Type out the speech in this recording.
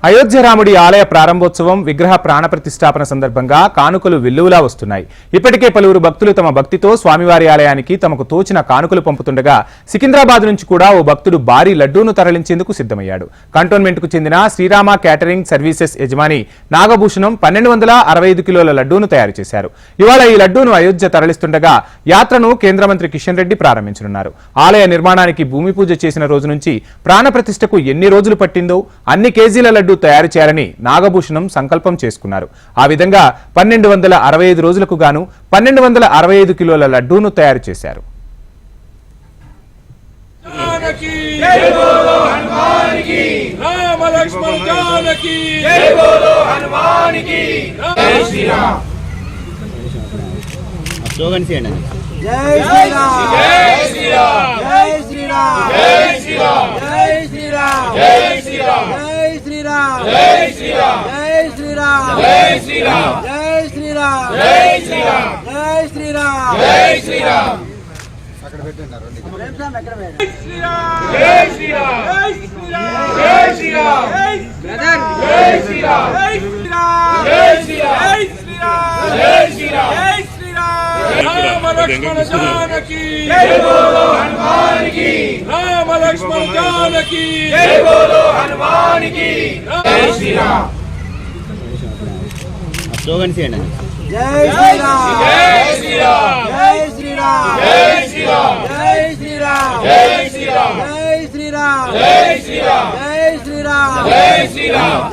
అయోధ్య రాముడి ఆలయ ప్రారంభోత్సవం విగ్రహ ప్రాణ ప్రతిష్టాపన సందర్భంగా కానుకలు వెల్లువలా వస్తున్నాయి. ఇప్పటికే పలువురు భక్తులు తమ భక్తితో స్వామివారి ఆలయానికి తమకు తోచిన కానుకలు పంపుతుండగా సికింద్రాబాద్ నుంచి కూడా ఓ భక్తుడు భారీ లడ్డూను తరలించేందుకు సిద్ధమయ్యాడు. కంటోన్మెంట్ కు చెందిన శ్రీరామ క్యాటరింగ్ సర్వీసెస్ యజమాని నాగభూషణం 1265 కిలోల లడ్డూను తయారు చేశారు. ఇవాళ ఈ లడ్డూను అయోధ్య తరలిస్తుండగా యాత్రను కేంద్ర మంత్రి కిషన్ రెడ్డి ప్రారంభించనున్నారు. ఆలయ నిర్మాణానికి భూమి పూజ చేసిన రోజు నుంచి ప్రాణ ప్రతిష్టకు ఎన్ని రోజులు పట్టిందో అన్ని కేజీల లడ్డూ తయారు చేయాలని నాగభూషణం సంకల్పం చేసుకున్నారు. ఆ విధంగా 1265 రోజులకు గాను 1265 కిలోల లడ్డూను తయారు చేశారు. స్లోగన్స్ ఏంటి? జై శ్రీరామ్ జై శ్రీరామ్ జై శ్రీరామ్ జై శ్రీరామ్ జై శ్రీరామ్ జై శ్రీరామ్ జై శ్రీరామ్ జై శ్రీరామ్ జై శ్రీరామ్ జై శ్రీరామ్